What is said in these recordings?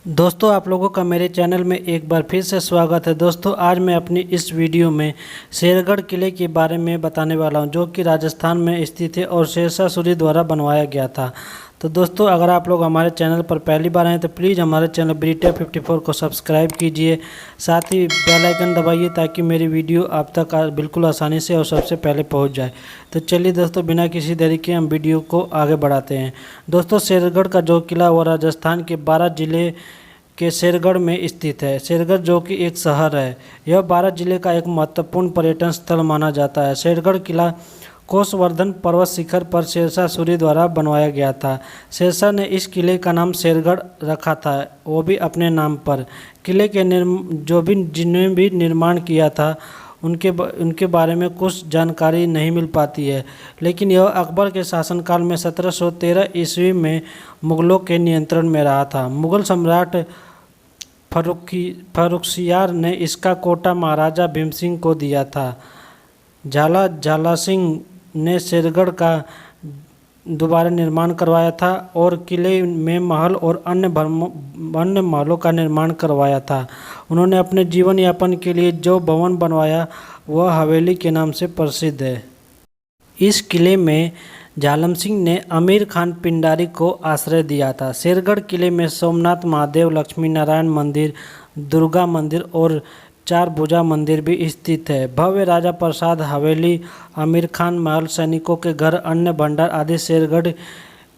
दोस्तों आप लोगों का मेरे चैनल में एक बार फिर से स्वागत है। दोस्तों आज मैं अपनी इस वीडियो में शेरगढ़ किले के बारे में बताने वाला हूं, जो कि राजस्थान में स्थित है और शेरशाह सूरी द्वारा बनवाया गया था। तो दोस्तों अगर आप लोग हमारे चैनल पर पहली बार आए तो प्लीज़ हमारे चैनल ब्रिटेन 54 को सब्सक्राइब कीजिए, साथ ही बेल आइकन दबाइए ताकि मेरी वीडियो आप तक बिल्कुल आसानी से और सबसे पहले पहुंच जाए। तो चलिए दोस्तों बिना किसी देरी के हम वीडियो को आगे बढ़ाते हैं। दोस्तों शेरगढ़ का जो किला वो राजस्थान के 12 जिले के शेरगढ़ में स्थित है। शेरगढ़ जो कि एक शहर है, यह 12 जिले का एक महत्वपूर्ण पर्यटन स्थल माना जाता है। शेरगढ़ किला कोसवर्धन पर्वत शिखर पर शेरशाह सूरी द्वारा बनवाया गया था। शेरशाह ने इस किले का नाम शेरगढ़ रखा था, वो भी अपने नाम पर। किले के जिन्होंने भी निर्माण किया था उनके बारे में कुछ जानकारी नहीं मिल पाती है, लेकिन यह अकबर के शासनकाल में 1713 ईस्वी में मुगलों के नियंत्रण में रहा था। मुगल सम्राट फर्रुखसियार ने इसका कोटा महाराजा भीम सिंह को दिया था। झाला सिंह ने शेरगढ़ का दोबारा निर्माण करवाया था और किले में महल और अन्य महलों का निर्माण करवाया था। उन्होंने अपने जीवन यापन के लिए जो भवन बनवाया वह हवेली के नाम से प्रसिद्ध है। इस किले में झालम सिंह ने अमीर खान पिंडारी को आश्रय दिया था। शेरगढ़ किले में सोमनाथ महादेव, लक्ष्मी नारायण मंदिर, दुर्गा मंदिर और चार भुजा मंदिर भी स्थित है। भव्य राजा प्रसाद हवेली, आमिर खान महल, सैनिकों के घर, अन्न भंडार आदि शेरगढ़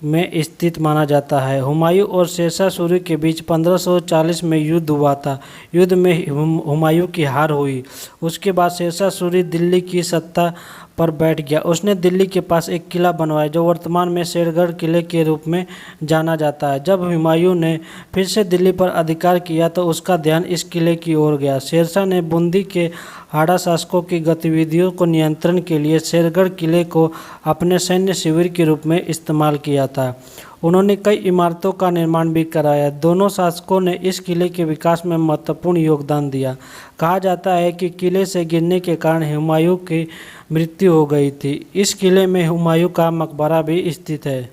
में स्थित माना जाता है। हुमायूं और शेरशाह सूरी के बीच 1540 में युद्ध हुआ था। युद्ध में हुमायूं की हार हुई। उसके बाद शेरशाह सूरी दिल्ली की सत्ता पर बैठ गया। उसने दिल्ली के पास एक किला बनवाया जो वर्तमान में शेरगढ़ किले के रूप में जाना जाता है। जब हुमायूं ने फिर से दिल्ली पर अधिकार किया तो उसका ध्यान इस किले की ओर गया। शेरशाह ने बूंदी के हाड़ा शासकों की गतिविधियों को नियंत्रण के लिए शेरगढ़ किले को अपने सैन्य शिविर के रूप में इस्तेमाल किया था। उन्होंने कई इमारतों का निर्माण भी कराया। दोनों शासकों ने इस किले के विकास में महत्वपूर्ण योगदान दिया। कहा जाता है कि किले से गिरने के कारण हुमायूं की मृत्यु हो गई थी। इस किले में हुमायूं का मकबरा भी स्थित है।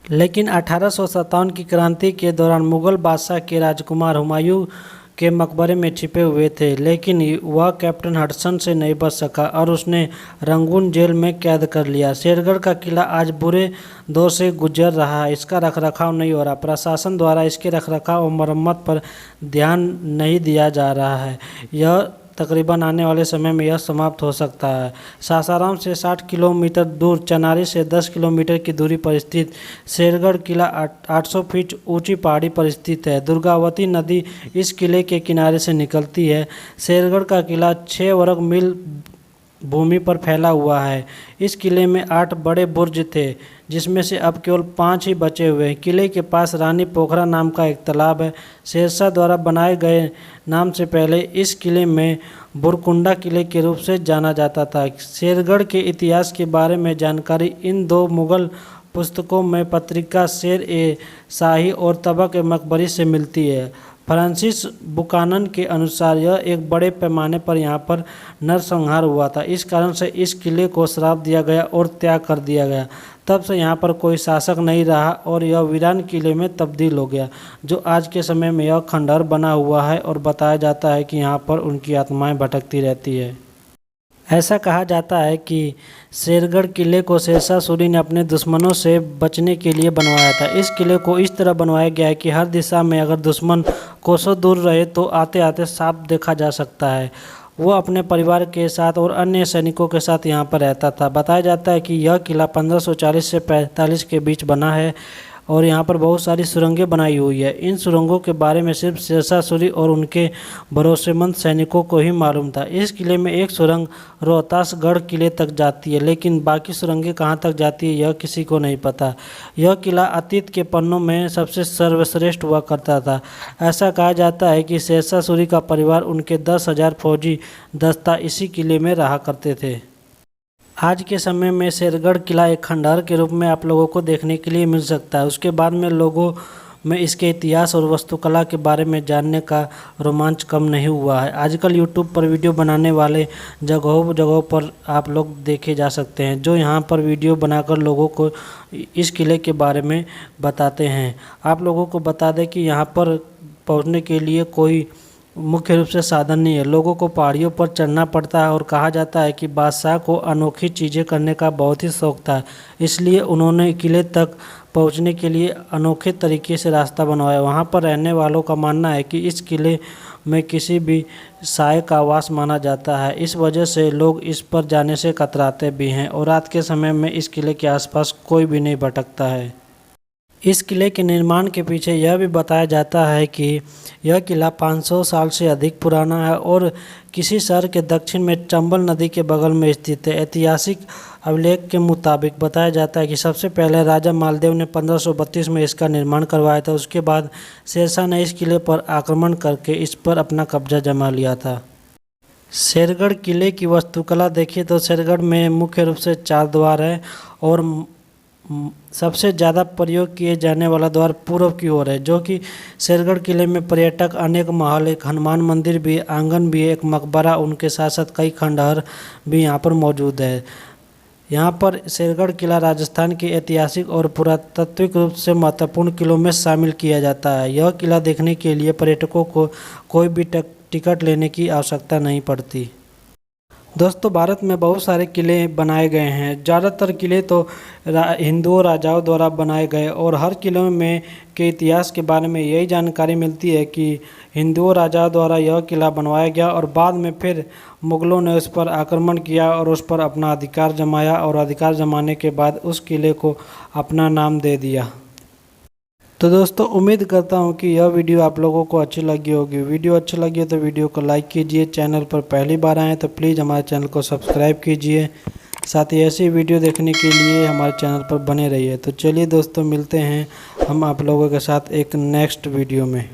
लेकिन 1857 की क्रांति के दौरान मुगल बादशाह के राजकुमार हुमायूं के मकबरे में छिपे हुए थे, लेकिन वह कैप्टन हडसन से नहीं बच सका और उसने रंगून जेल में कैद कर लिया। शेरगढ़ का किला आज बुरे दौर से गुजर रहा है। इसका रखरखाव नहीं हो रहा। प्रशासन द्वारा इसके रखरखाव और मरम्मत पर ध्यान नहीं दिया जा रहा है। यह तकरीबन आने वाले समय में यह समाप्त हो सकता है। सासाराम से 60 किलोमीटर दूर, चनारी से 10 किलोमीटर की दूरी पर स्थित शेरगढ़ किला 800 फीट ऊंची पहाड़ी पर स्थित है। दुर्गावती नदी इस किले के किनारे से निकलती है। शेरगढ़ का किला 6 वर्ग मील भूमि पर फैला हुआ है। इस किले में 8 बड़े बुर्ज थे, जिसमें से अब केवल 5 ही बचे हुए हैं। किले के पास रानी पोखरा नाम का एक तालाब है। शेरशाह द्वारा बनाए गए नाम से पहले इस किले में बुरकुंडा किले के रूप से जाना जाता था। शेरगढ़ के इतिहास के बारे में जानकारी इन 2 मुगल पुस्तकों में पत्रिका शेर ए शाही और तबक ए मकबरी से मिलती है। फ्रांसिस बुकानन के अनुसार यह एक बड़े पैमाने पर यहाँ पर नरसंहार हुआ था। इस कारण से इस किले को श्राप दिया गया और त्याग कर दिया गया। तब से यहाँ पर कोई शासक नहीं रहा और यह वीरान किले में तब्दील हो गया, जो आज के समय में यह खंडहर बना हुआ है और बताया जाता है कि यहाँ पर उनकी आत्माएं भटकती रहती है। ऐसा कहा जाता है कि शेरगढ़ किले को शेरशाह सूरी ने अपने दुश्मनों से बचने के लिए बनवाया था। इस किले को इस तरह बनवाया गया है कि हर दिशा में अगर दुश्मन कोसों दूर रहे तो आते आते साफ देखा जा सकता है। वो अपने परिवार के साथ और अन्य सैनिकों के साथ यहाँ पर रहता था। बताया जाता है कि यह किला 1540 से 45 के बीच बना है और यहाँ पर बहुत सारी सुरंगें बनाई हुई है। इन सुरंगों के बारे में सिर्फ शेरशाह सूरी और उनके भरोसेमंद सैनिकों को ही मालूम था। इस किले में एक सुरंग रोहतासगढ़ किले तक जाती है, लेकिन बाकी सुरंगें कहाँ तक जाती है यह किसी को नहीं पता। यह किला अतीत के पन्नों में सबसे सर्वश्रेष्ठ हुआ करता था। ऐसा कहा जाता है कि शेरशाह सूरी का परिवार, उनके 10,000 फौजी दस्ता इसी किले में रहा करते थे। आज के समय में शेरगढ़ किला एक खंडहर के रूप में आप लोगों को देखने के लिए मिल सकता है। उसके बाद में लोगों में इसके इतिहास और वास्तुकला के बारे में जानने का रोमांच कम नहीं हुआ है। आजकल यूट्यूब पर वीडियो बनाने वाले जगहों पर आप लोग देखे जा सकते हैं, जो यहाँ पर वीडियो बनाकर लोगों को इस किले के बारे में बताते हैं। आप लोगों को बता दें कि यहाँ पर पहुंचने के लिए कोई मुख्य रूप से साधन नहीं है। लोगों को पहाड़ियों पर चढ़ना पड़ता है और कहा जाता है कि बादशाह को अनोखी चीज़ें करने का बहुत ही शौक था, इसलिए उन्होंने किले तक पहुंचने के लिए अनोखे तरीके से रास्ता बनवाया। वहां पर रहने वालों का मानना है कि इस किले में किसी भी साय का वास माना जाता है, इस वजह से लोग इस पर जाने से कतराते भी हैं और रात के समय में इस किले के आसपास कोई भी नहीं भटकता है। इस किले के निर्माण के पीछे यह भी बताया जाता है कि यह किला 500 साल से अधिक पुराना है और किसी शहर के दक्षिण में चंबल नदी के बगल में स्थित है। ऐतिहासिक अभिलेख के मुताबिक बताया जाता है कि सबसे पहले राजा मालदेव ने 1532 में इसका निर्माण करवाया था। उसके बाद शेरशाह ने इस किले पर आक्रमण करके इस पर अपना कब्जा जमा लिया था। शेरगढ़ किले की वास्तुकला देखिए तो शेरगढ़ में मुख्य रूप से 4 द्वार है और सबसे ज़्यादा प्रयोग किए जाने वाला द्वार पूर्व की ओर है, जो कि शेरगढ़ किले में पर्यटक अनेक महल, एक हनुमान मंदिर भी, आंगन भी, एक मकबरा, उनके साथ साथ कई खंडहर भी यहाँ पर मौजूद है। यहाँ पर शेरगढ़ किला राजस्थान के ऐतिहासिक और पुरातात्विक रूप से महत्वपूर्ण किलों में शामिल किया जाता है। यह किला देखने के लिए पर्यटकों को कोई भी टिकट लेने की आवश्यकता नहीं पड़ती। दोस्तों, भारत में बहुत सारे किले बनाए गए हैं। ज़्यादातर किले तो हिंदुओं राजाओं द्वारा बनाए गए और हर किले में के इतिहास के बारे में यही जानकारी मिलती है कि हिंदुओं राजाओं द्वारा यह किला बनवाया गया और बाद में फिर मुग़लों ने उस पर आक्रमण किया और उस पर अपना अधिकार जमाया और अधिकार जमाने के बाद उस किले को अपना नाम दे दिया। तो दोस्तों, उम्मीद करता हूँ कि यह वीडियो आप लोगों को अच्छी लगी होगी। वीडियो अच्छी लगी हो तो वीडियो को लाइक कीजिए। चैनल पर पहली बार आएँ तो प्लीज़ हमारे चैनल को सब्सक्राइब कीजिए। साथ ही ऐसी वीडियो देखने के लिए हमारे चैनल पर बने रहिए। तो चलिए दोस्तों, मिलते हैं हम आप लोगों के साथ एक नेक्स्ट वीडियो में।